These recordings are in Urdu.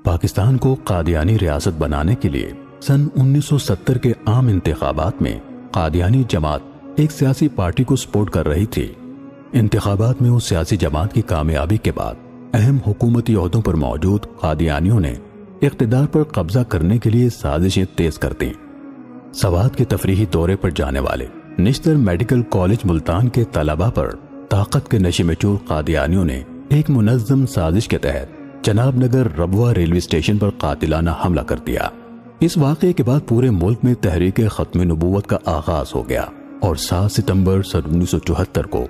پاکستان کو قادیانی ریاست بنانے کے لیے سن 1970 کے عام انتخابات میں قادیانی جماعت ایک سیاسی پارٹی کو سپورٹ کر رہی تھی۔ انتخابات میں اس سیاسی جماعت کی کامیابی کے بعد اہم حکومتی عہدوں پر موجود قادیانیوں نے اقتدار پر قبضہ کرنے کے لیے سازشیں تیز کر دیں۔ سوات کے تفریحی دورے پر جانے والے نشتر میڈیکل کالج ملتان کے طلباء پر طاقت کے نشے میں چور قادیانیوں نے ایک منظم سازش کے تحت جناب نگر ربوہ ریلوے اسٹیشن پر قاتلانہ حملہ کر دیا۔ اس واقعے کے بعد پورے ملک میں تحریک ختم نبوت کا آغاز ہو گیا اور 7 ستمبر سن 1974 کو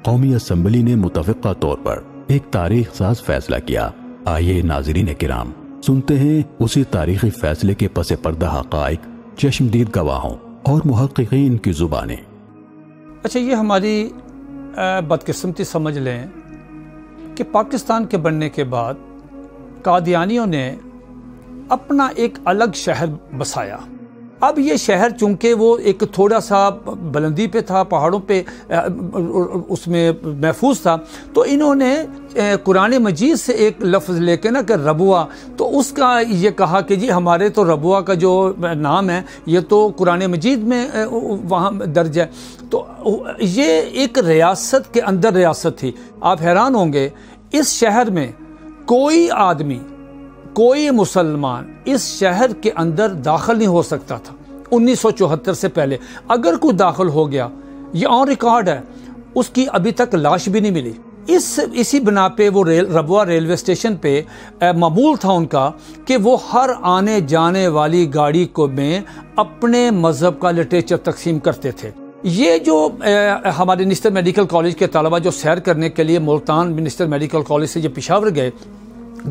قومی اسمبلی نے متفقہ طور پر ایک تاریخ ساز فیصلہ کیا۔ آئیے ناظرین کرام سنتے ہیں اسی تاریخی فیصلے کے پس پردہ حقائق چشمدید گواہوں اور محققین کی زبانیں۔ اچھا، یہ ہماری بدقسمتی سمجھ لیں کہ پاکستان کے بننے کے بعد قادیانیوں نے اپنا ایک الگ شہر بسایا۔ اب یہ شہر چونکہ وہ ایک تھوڑا سا بلندی پہ تھا، پہاڑوں پہ اس میں محفوظ تھا، تو انہوں نے قرآن مجید سے ایک لفظ لے کے نا کہ ربوہ، تو اس کا یہ کہا کہ جی ہمارے تو ربوہ کا جو نام ہے یہ تو قرآن مجید میں وہاں درج ہے۔ تو یہ ایک ریاست کے اندر ریاست تھی۔ آپ حیران ہوں گے اس شہر میں کوئی آدمی، کوئی مسلمان اس شہر کے اندر داخل نہیں ہو سکتا تھا 1974 سے پہلے۔ اگر کوئی داخل ہو گیا، یہ آن ریکارڈ ہے، اس کی ابھی تک لاش بھی نہیں ملی۔ اسی بنا پہ وہ ربوہ ریلوے اسٹیشن پہ معمول تھا ان کا کہ وہ ہر آنے جانے والی گاڑی کو میں اپنے مذہب کا لٹریچر تقسیم کرتے تھے۔ یہ جو ہمارے نشتر میڈیکل کالج کے طلبہ جو سیر کرنے کے لیے ملتان نشتر میڈیکل کالج سے جو پشاور گئے،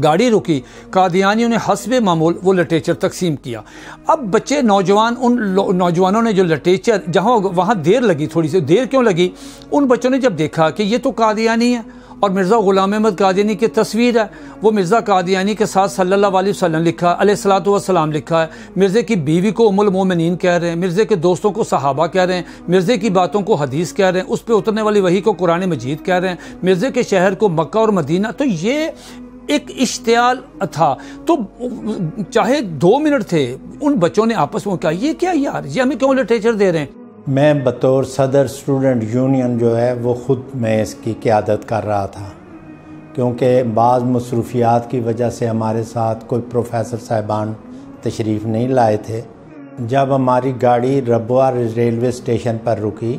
گاڑی رکی، قادیانیوں نے حسب معمول وہ لٹریچر تقسیم کیا۔ اب بچے نوجوان، ان نوجوانوں نے جو لٹریچر جہاں وہاں دیر لگی، تھوڑی سی دیر کیوں لگی، ان بچوں نے جب دیکھا کہ یہ تو قادیانی ہے اور مرزا غلام احمد قادیانی کی تصویر ہے، وہ مرزا قادیانی کے ساتھ صلی اللہ علیہ وسلم لکھا، علیہ الصلوۃ والسلام لکھا ہے، مرزے کی بیوی کو ام المومنین کہہ رہے ہیں، مرزے کے دوستوں کو صحابہ کہہ رہے ہیں، مرزے کی باتوں کو حدیث کہہ رہے ہیں، اس پہ اترنے والی وحی کو قرآن مجید کہہ رہے ہیں، مرزے کے شہر کو مکہ اور مدینہ۔ تو یہ ایک اشتعال تھا۔ تو چاہے 2 منٹ تھے، ان بچوں نے آپس میں کہا یہ کیا یار، یہ ہمیں کیوں لٹریچر دے رہے ہیں؟ میں بطور صدر اسٹوڈنٹ یونین جو ہے وہ خود میں اس کی قیادت کر رہا تھا، کیونکہ بعض مصروفیات کی وجہ سے ہمارے ساتھ کوئی پروفیسر صاحبان تشریف نہیں لائے تھے۔ جب ہماری گاڑی ربوہ ریلوے اسٹیشن پر رکی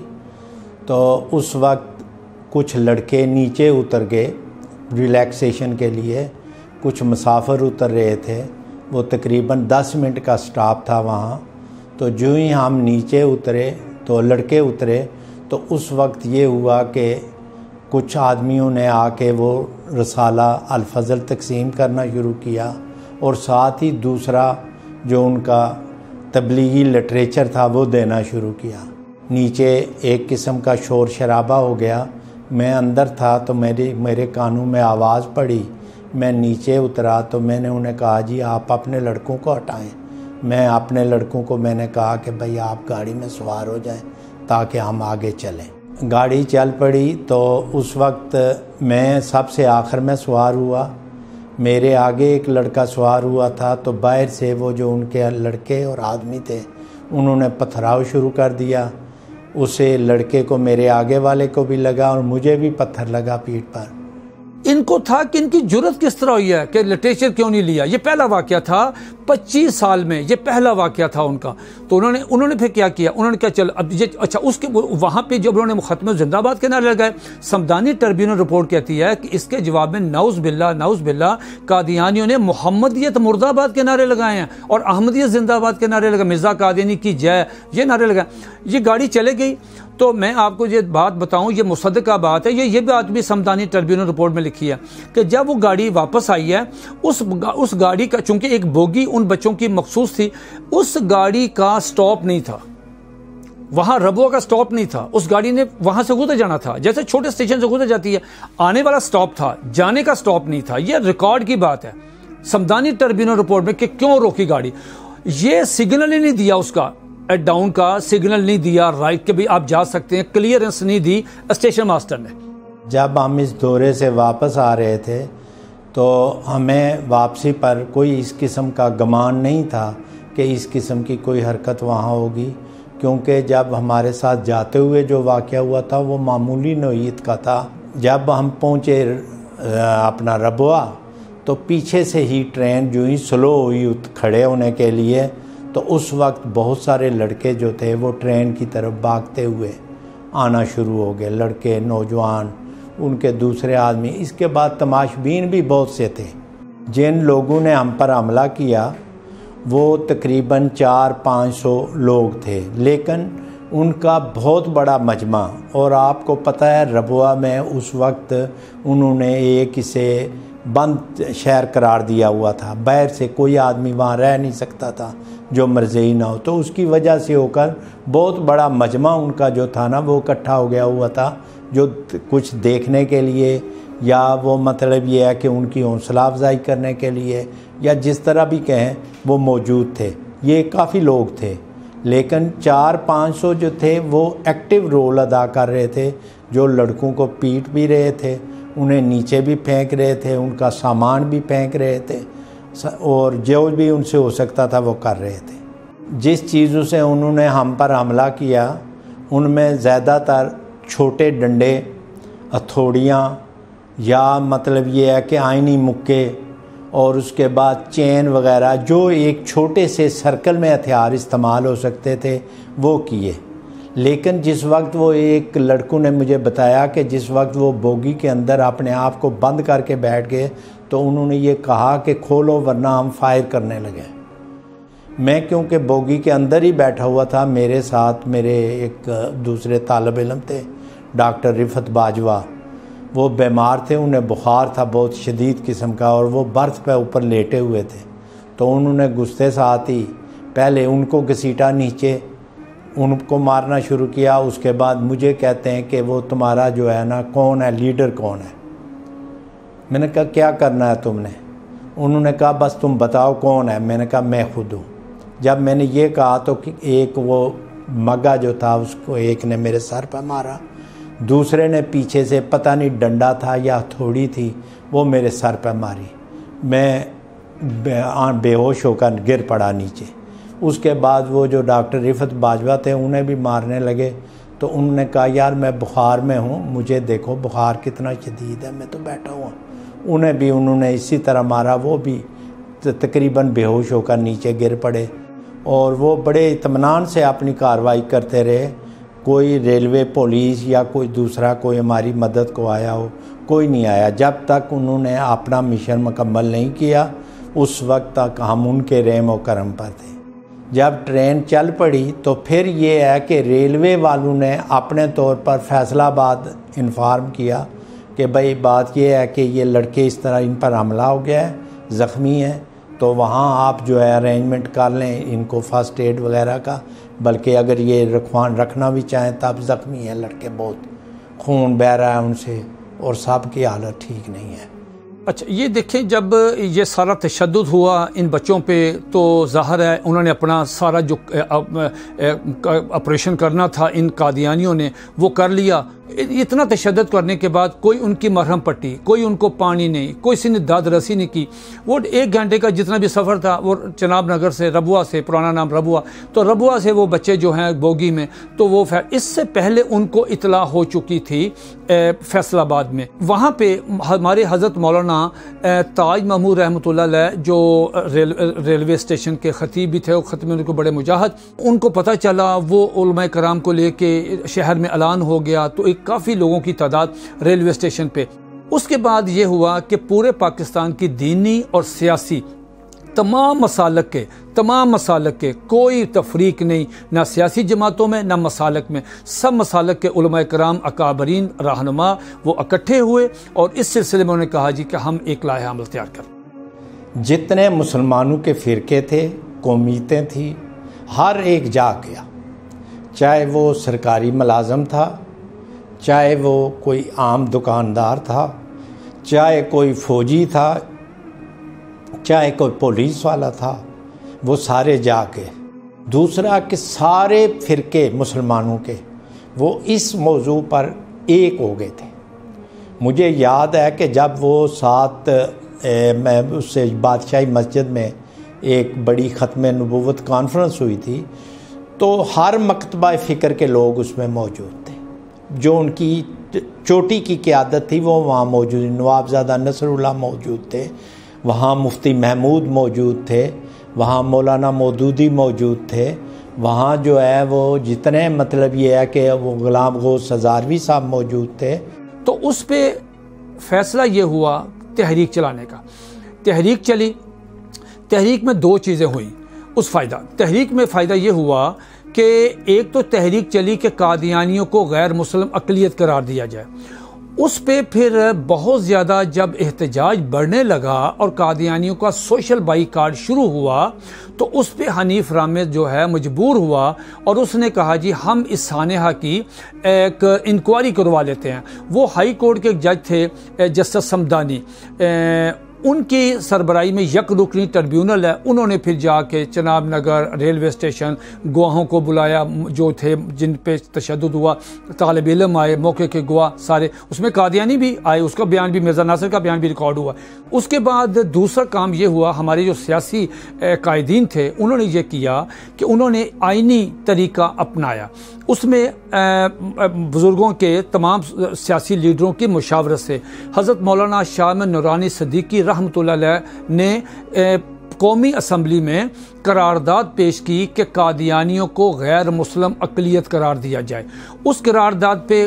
تو اس وقت کچھ لڑکے نیچے اتر گئے ریلیکسیشن کے لیے، کچھ مسافر اتر رہے تھے، وہ تقریباً 10 منٹ کا سٹاپ تھا وہاں۔ تو جو ہی ہم نیچے اترے تو لڑکے اترے تو اس وقت یہ ہوا کہ کچھ آدمیوں نے آ کے وہ رسالہ الفضل تقسیم کرنا شروع کیا، اور ساتھ ہی دوسرا جو ان کا تبلیغی لٹریچر تھا وہ دینا شروع کیا۔ نیچے ایک قسم کا شور شرابہ ہو گیا۔ میں اندر تھا تو میرے کانوں میں آواز پڑی، میں نیچے اترا تو میں نے انہیں کہا جی آپ اپنے لڑکوں کو ہٹائیں۔ میں اپنے لڑکوں کو میں نے کہا کہ بھائی آپ گاڑی میں سوار ہو جائیں تاکہ ہم آگے چلیں۔ گاڑی چل پڑی تو اس وقت میں سب سے آخر میں سوار ہوا، میرے آگے ایک لڑکا سوار ہوا تھا، تو باہر سے وہ جو ان کے لڑکے اور آدمی تھے انہوں نے پتھراؤ شروع کر دیا۔ اسے لڑکے کو، میرے آگے والے کو بھی لگا اور مجھے بھی پتھر لگا پیٹھ پر۔ ان کو تھا کہ ان کی جرت کس طرح ہوئی ہے کہ لٹریچر کیوں نہیں لیا۔ یہ پہلا واقعہ تھا 25 سال میں، یہ پہلا واقعہ تھا ان کا۔ تو انہوں نے پھر کیا کیا، انہوں نے کیا چل اب یہ اچھا اس کے وہاں پہ جب انہوں نے ختم زندہ باد کے نعرے لگائے، سمدانی ٹربیونل رپورٹ کہتی ہے کہ اس کے جواب میں نعوذ باللہ قادیانیوں نے محمدیت مرد آباد کے نعرے لگائے ہیں اور احمدیت زندہ باد کے نعرے لگائے، مرزا قادیانی کی جے، یہ نعرے لگائے۔ یہ گاڑی چلے گئی تو میں آپ کو یہ بات بتاؤں، یہ مصدقہ بات ہے، یہ بات بھی سمدانی ٹربیونل رپورٹ میں لکھی ہے کہ جب وہ گاڑی واپس آئی ہے، اس گاڑی کا چونکہ ایک بوگی ان بچوں کی مخصوص تھی، اس گاڑی کا سٹاپ نہیں تھا، وہاں ربوہ کا سٹاپ نہیں تھا، اس گاڑی نے وہاں سے گزر جانا تھا، جیسے چھوٹے اسٹیشن سے گزر جاتی ہے، آنے والا سٹاپ تھا، جانے کا سٹاپ نہیں تھا۔ یہ ریکارڈ کی بات ہے سمدانی ٹربیونل رپورٹ میں کہ کیوں روکی گاڑی۔ یہ سگنل ہی نہیں دیا، اس کا ڈاؤن کا سگنل نہیں دیا، رائٹ کے بھی آپ جا سکتے ہیں، کلیئرنس نہیں دی اسٹیشن ماسٹر نے۔ جب ہم اس دورے سے واپس آ رہے تھے تو ہمیں واپسی پر کوئی اس قسم کا گمان نہیں تھا کہ اس قسم کی کوئی حرکت وہاں ہوگی، کیونکہ جب ہمارے ساتھ جاتے ہوئے جو واقعہ ہوا تھا وہ معمولی نوعیت کا تھا۔ جب ہم پہنچے اپنا ربوہ تو پیچھے سے ہی ٹرین جو ہی سلو ہوئی کھڑے ہونے کے لیے، تو اس وقت بہت سارے لڑکے جو تھے وہ ٹرین کی طرف بھاگتے ہوئے آنا شروع ہو گئے، لڑکے، نوجوان، ان کے دوسرے آدمی۔ اس کے بعد تماشبین بھی بہت سے تھے۔ جن لوگوں نے ہم پر حملہ کیا وہ تقریباً 400-500 لوگ تھے، لیکن ان کا بہت بڑا مجمع، اور آپ کو پتہ ہے ربوہ میں اس وقت انہوں نے ایک اسے بند شہر قرار دیا ہوا تھا، باہر سے کوئی آدمی وہاں رہ نہیں سکتا تھا جو مرضی نہ ہو، تو اس کی وجہ سے ہو کر بہت بڑا مجمع ان کا جو تھا نا وہ اکٹھا ہو گیا ہوا تھا، جو کچھ دیکھنے کے لیے یا وہ مطلب یہ ہے کہ ان کی حوصلہ افزائی کرنے کے لیے یا جس طرح بھی کہیں وہ موجود تھے۔ یہ کافی لوگ تھے، لیکن 400-500 جو تھے وہ ایکٹیو رول ادا کر رہے تھے، جو لڑکوں کو پیٹ بھی رہے تھے، انہیں نیچے بھی پھینک رہے تھے، ان کا سامان بھی پھینک رہے تھے، اور جو بھی ان سے ہو سکتا تھا وہ کر رہے تھے۔ جس چیزوں سے انہوں نے ہم پر حملہ کیا ان میں زیادہ تر چھوٹے ڈنڈے، ہتھوڑیاں، یا مطلب یہ ہے کہ آئینی مکے، اور اس کے بعد چین وغیرہ جو ایک چھوٹے سے سرکل میں ہتھیار استعمال ہو سکتے تھے وہ کیے۔ لیکن جس وقت وہ ایک لڑکوں نے مجھے بتایا کہ جس وقت وہ بوگی کے اندر اپنے آپ کو بند کر کے بیٹھ گئے تو انہوں نے یہ کہا کہ کھولو ورنہ ہم فائر کرنے لگے۔ میں کیونکہ بوگی کے اندر ہی بیٹھا ہوا تھا، میرے ساتھ میرے ایک دوسرے طالب علم تھے، ڈاکٹر رفت باجوہ، وہ بیمار تھے، انہیں بخار تھا بہت شدید قسم کا، اور وہ برتھ پہ اوپر لیٹے ہوئے تھے، تو انہوں نے غصے ساتھ ہی پہلے ان کو گھسیٹا نیچے، ان کو مارنا شروع کیا۔ اس کے بعد مجھے کہتے ہیں کہ وہ تمہارا جو ہے نا کون ہے، لیڈر کون ہے؟ میں نے کہا کیا کرنا ہے تم نے؟ انہوں نے کہا بس تم بتاؤ کون ہے۔ میں نے کہا میں خود ہوں۔ جب میں نے یہ کہا تو ایک وہ مگا جو تھا اس کو ایک نے میرے سر پہ مارا، دوسرے نے پیچھے سے پتہ نہیں ڈنڈا تھا یا تھوڑی تھی وہ میرے سر پہ ماری، میں بے ہوش ہو کر گر پڑا نیچے۔ اس کے بعد وہ جو ڈاکٹر رفت باجوہ تھے انہیں بھی مارنے لگے، تو انہوں نے کہا یار میں بخار میں ہوں، مجھے دیکھو بخار کتنا شدید ہے، میں تو بیٹھا ہوا۔ انہوں نے اسی طرح مارا، وہ بھی تقریباً بے ہوش ہو کر نیچے گر پڑے، اور وہ بڑے اطمینان سے اپنی کارروائی کرتے رہے۔ کوئی ریلوے پولیس یا کوئی دوسرا کوئی ہماری مدد کو آیا ہو، کوئی نہیں آیا۔ جب تک انہوں نے اپنا مشن مکمل نہیں کیا اس وقت تک ہم ان کے رحم و کرم پر تھے۔ جب ٹرین چل پڑی تو پھر یہ ہے کہ ریلوے والوں نے اپنے طور پر فیصل آباد انفارم کیا کہ بھائی بات یہ ہے کہ یہ لڑکے اس طرح ان پر حملہ ہو گیا ہے، زخمی ہیں، تو وہاں آپ جو ہے ارینجمنٹ کر لیں ان کو فرسٹ ایڈ وغیرہ کا، بلکہ اگر یہ رکھنا بھی چاہیں تب زخمی ہیں لڑکے، بہت خون بہہ رہا ہے ان سے، اور سب کی حالت ٹھیک نہیں ہے۔ اچھا یہ دیکھیں جب یہ سارا تشدد ہوا ان بچوں پہ تو ظاہر ہے انہوں نے اپنا سارا جو آپریشن کرنا تھا ان قادیانیوں نے وہ کر لیا۔ اتنا تشدد کرنے کے بعد کوئی ان کی مرہم پٹی، کوئی ان کو پانی نہیں، کوئی سی نے داد رسی نہیں کی۔ وہ 1 گھنٹے کا جتنا بھی سفر تھا وہ چناب نگر سے ربوہ سے، پرانا نام ربوہ، تو ربوہ سے وہ بچے جو ہیں بوگی میں، تو وہ اس سے پہلے ان کو اطلاع ہو چکی تھی فیصل آباد میں۔ وہاں پہ ہمارے حضرت مولانا تاج محمود رحمۃ اللہ علیہ جو ریلوے اسٹیشن کے خطیب بھی تھے، وہ خطیب ان کو بڑے مجاہد، ان کو پتہ چلا، وہ علماء کرام کو لے کے شہر میں اعلان ہو گیا، تو ایک کافی لوگوں کی تعداد ریلوے اسٹیشن پہ۔ اس کے بعد یہ ہوا کہ پورے پاکستان کی دینی اور سیاسی تمام مسالک کے کوئی تفریق نہیں، نہ سیاسی جماعتوں میں نہ مسالک میں، سب مسالک کے علماء کرام اکابرین رہنما وہ اکٹھے ہوئے، اور اس سلسلے میں انہوں نے کہا جی کہ ہم ایک لائحہ عمل تیار کریں۔ جتنے مسلمانوں کے فرقے تھے، قومیتیں تھیں، ہر ایک جا گیا، چاہے وہ سرکاری ملازم تھا، چاہے وہ کوئی عام دکاندار تھا، چاہے کوئی فوجی تھا، چاہے کوئی پولیس والا تھا، وہ سارے جا کے۔ دوسرا کہ سارے فرقے مسلمانوں کے وہ اس موضوع پر ایک ہو گئے تھے۔ مجھے یاد ہے کہ جب وہ 7 میں اس سے بادشاہی مسجد میں ایک بڑی ختم نبوت کانفرنس ہوئی تھی، تو ہر مکتبہ فکر کے لوگ اس میں موجود تھے، جو ان کی چوٹی کی قیادت تھی وہ وہاں موجود، نوابزادہ نصر اللہ موجود تھے، وہاں مفتی محمود موجود تھے، وہاں مولانا مودودی موجود تھے، وہاں جو ہے وہ جتنے مطلب یہ ہے کہ وہ غلام غوث ہزاروی صاحب موجود تھے۔ تو اس پہ فیصلہ یہ ہوا تحریک چلانے کا۔ تحریک چلی، تحریک میں دو چیزیں ہوئیں اس فائدہ۔ تحریک میں فائدہ یہ ہوا کہ ایک تو تحریک چلی کہ قادیانیوں کو غیر مسلم اقلیت قرار دیا جائے، اس پہ پھر بہت زیادہ جب احتجاج بڑھنے لگا اور قادیانیوں کا سوشل بائیکاٹ شروع ہوا تو اس پہ حنیف رامز جو ہے مجبور ہوا اور اس نے کہا جی ہم اس سانحہ کی ایک انکوائری کروا لیتے ہیں۔ وہ ہائی کورٹ کے جج تھے جسٹس سمدانی، ان کی سربراہی میں یک رکنی ٹربیونل ہے، انہوں نے پھر جا کے چناب نگر ریلوے اسٹیشن گواہوں کو بلایا جو تھے جن پہ تشدد ہوا، طالب علم آئے، موقع کے گواہ سارے، اس میں قادیانی بھی آئے، اس کا بیان بھی مرزا ناصر کا بیان بھی ریکارڈ ہوا۔ اس کے بعد دوسرا کام یہ ہوا، ہمارے جو سیاسی قائدین تھے انہوں نے یہ کیا کہ انہوں نے آئینی طریقہ اپنایا، اس میں بزرگوں کے تمام سیاسی لیڈروں کی مشاورت سے حضرت مولانا شاہ احمد نورانی صدیقی رحمۃ اللہ علیہ نے قومی اسمبلی میں قرارداد پیش کی کہ قادیانیوں کو غیر مسلم اقلیت قرار دیا جائے۔ اس قرارداد پہ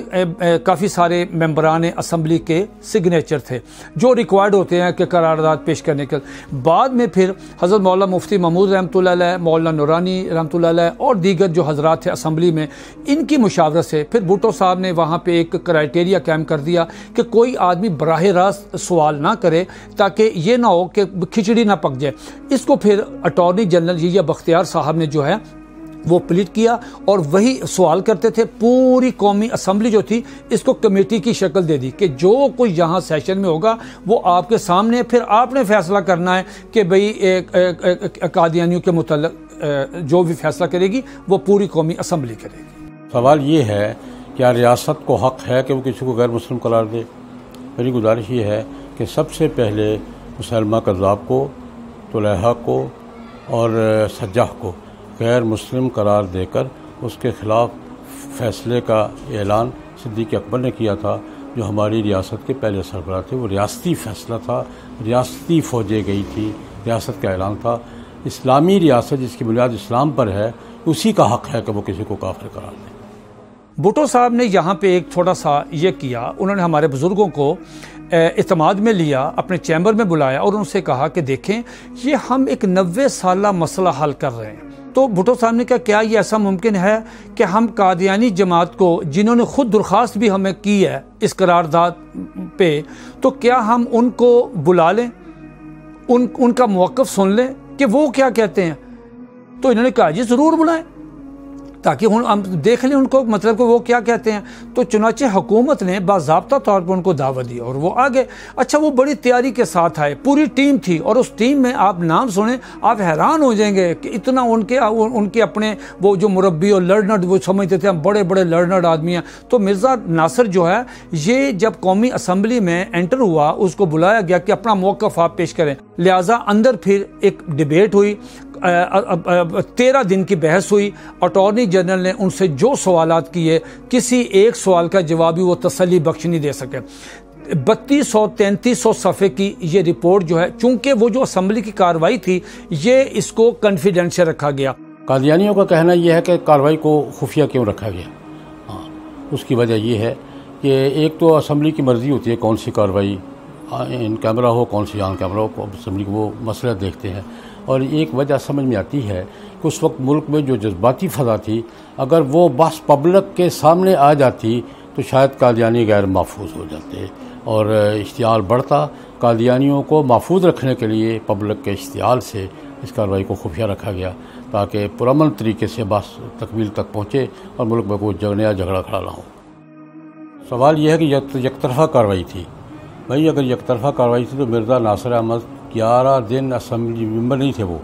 کافی سارے ممبران اسمبلی کے سگنیچر تھے جو ریکوائرڈ ہوتے ہیں کہ قرارداد پیش کرنے کے بعد میں پھر حضرت مولانا مفتی محمود رحمۃ اللہ علیہ، مولانا نورانی رحمۃ اللہ علیہ اور دیگر جو حضرات تھے اسمبلی میں، ان کی مشاورت سے پھر بھٹو صاحب نے وہاں پہ ایک کرائٹیریا قائم کر دیا کہ کوئی آدمی براہ راست سوال نہ کرے تاکہ یہ نہ ہو کہ کھچڑی نہ پک جائے۔ اس کو پھر اٹارنی جنرل یہ بختیار صاحب نے جو ہے وہ پلیٹ کیا اور وہی سوال کرتے تھے۔ پوری قومی اسمبلی جو تھی اس کو کمیٹی کی شکل دے دی کہ جو کوئی یہاں سیشن میں ہوگا وہ آپ کے سامنے، پھر آپ نے فیصلہ کرنا ہے کہ بھئی قادیانیوں کے متعلق جو بھی فیصلہ کرے گی وہ پوری قومی اسمبلی کرے گی۔ سوال یہ ہے کیا ریاست کو حق ہے کہ وہ کسی کو غیر مسلم قرار دے؟ میری گزارش یہ ہے کہ سب سے پہلے مسلمہ کذاب کو، طلحہ کو اور سجاح کو غیر مسلم قرار دے کر اس کے خلاف فیصلے کا اعلان صدیق اکبر نے کیا تھا، جو ہماری ریاست کے پہلے سربراہ تھے۔ وہ ریاستی فیصلہ تھا، ریاستی فوجیں گئی تھی، ریاست کا اعلان تھا۔ اسلامی ریاست جس کی بنیاد اسلام پر ہے، اسی کا حق ہے کہ وہ کسی کو کافر قرار دے۔ بھٹو صاحب نے یہاں پہ ایک تھوڑا سا یہ کیا، انہوں نے ہمارے بزرگوں کو اعتماد میں لیا، اپنے چیمبر میں بلایا اور ان سے کہا کہ دیکھیں یہ ہم ایک 90 سالہ مسئلہ حل کر رہے ہیں۔ تو بھٹو صاحب نے کہا کیا یہ ایسا ممکن ہے کہ ہم قادیانی جماعت کو، جنہوں نے خود درخواست بھی ہمیں کی ہے اس قرارداد پہ، تو کیا ہم ان کو بلا لیں، ان کا موقف سن لیں کہ وہ کیا کہتے ہیں؟ تو انہوں نے کہا جی ضرور بلائیں تاکہ ہم دیکھ لیں ان کو، مطلب کہ وہ کیا کہتے ہیں۔ تو چنانچہ حکومت نے باضابطہ طور پر ان کو دعوت دی اور وہ آگے۔ اچھا وہ بڑی تیاری کے ساتھ آئے، پوری ٹیم تھی، اور اس ٹیم میں آپ نام سنیں آپ حیران ہو جائیں گے کہ اتنا ان کے اپنے وہ جو مربی اور لرنرڈ، وہ سمجھتے تھے ہم بڑے بڑے لرنرڈ آدمی ہیں۔ تو مرزا ناصر جو ہے یہ جب قومی اسمبلی میں انٹر ہوا، اس کو بلایا گیا کہ اپنا موقف آپ پیش کریں، لہٰذا اندر پھر ایک ڈیبیٹ ہوئی، 13 دن کی بحث ہوئی۔ اٹارنی جنرل نے ان سے جو سوالات کیے، کسی ایک سوال کا جواب بھی وہ تسلی بخش نہیں دے سکے۔ 3200-3300 صفحے کی یہ رپورٹ جو ہے، چونکہ وہ جو اسمبلی کی کارروائی تھی یہ اس کو کنفیڈینشیل رکھا گیا۔ قادیانیوں کا کہنا یہ ہے کہ کارروائی کو خفیہ کیوں رکھا گیا؟ اس کی وجہ یہ ہے کہ ایک تو اسمبلی کی مرضی ہوتی ہے کون سی کارروائی ان کیمرہ ہو، کون سی آن کیمرہ ہو، اسمبلی کو وہ مسئلہ دیکھتے ہیں۔ اور ایک وجہ سمجھ میں آتی ہے کہ اس وقت ملک میں جو جذباتی فضا تھی، اگر وہ بحث پبلک کے سامنے آ جاتی تو شاید قادیانی غیر محفوظ ہو جاتے اور اشتعال بڑھتا۔ قادیانیوں کو محفوظ رکھنے کے لیے پبلک کے اشتعال سے اس کارروائی کو خفیہ رکھا گیا تاکہ پرامن طریقے سے بحث تکمیل تک پہنچے اور ملک میں کوئی نیا جھگڑا کھڑا نہ ہو۔ سوال یہ ہے کہ یک طرفہ کارروائی تھی۔ بھائی اگر یک طرفہ کارروائی تھی تو مرزا ناصر احمد 11 دن اسمبلی ممبر نہیں تھے، وہ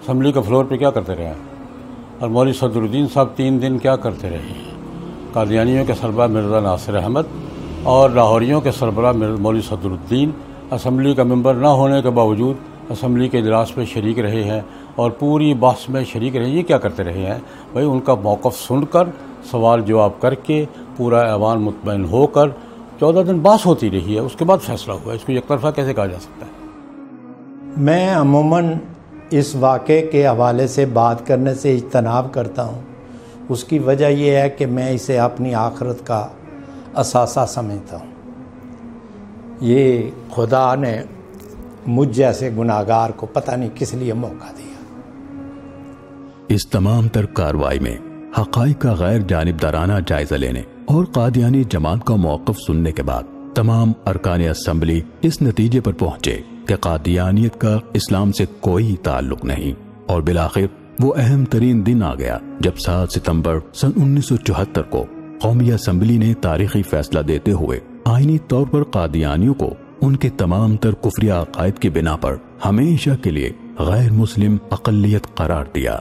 اسمبلی کے فلور پہ کیا کرتے رہے ہیں؟ اور مولوی صدر الدین صاحب 3 دن کیا کرتے رہے ہیں؟ قادیانیوں کے سربراہ مرزا ناصر احمد اور لاہوریوں کے سربراہ مولوی صدر الدین اسمبلی کا ممبر نہ ہونے کے باوجود اسمبلی کے اجلاس میں شریک رہے ہیں اور پوری بحث میں شریک رہے ہیں. یہ کیا کرتے رہے ہیں بھائی؟ ان کا موقف سن کر سوال جواب کر کے پورا ایوان مطمئن ہو کر 14 دن بحث ہوتی رہی ہے، اس کے بعد فیصلہ ہوا. اس کو یک طرفہ کیسے کہا جا سکتا ہے؟ میں عموماً اس واقعے کے حوالے سے بات کرنے سے اجتناب کرتا ہوں. اس کی وجہ یہ ہے کہ میں اسے اپنی آخرت کا اثاثہ سمجھتا ہوں. یہ خدا نے مجھ جیسے گناہگار کو پتہ نہیں کس لیے موقع دیا. اس تمام تر کارروائی میں حقائق کا غیر جانبدارانہ جائزہ لینے اور قادیانی جماعت کا موقف سننے کے بعد تمام ارکان اسمبلی اس نتیجے پر پہنچے کہ قادیانیت کا اسلام سے کوئی تعلق نہیں. اور بالآخر وہ اہم ترین دن آ گیا جب 7 ستمبر سن 1974 کو قومی اسمبلی نے تاریخی فیصلہ دیتے ہوئے آئینی طور پر قادیانیوں کو ان کے تمام تر کفری عقائد کی بنا پر ہمیشہ کے لیے غیر مسلم اقلیت قرار دیا.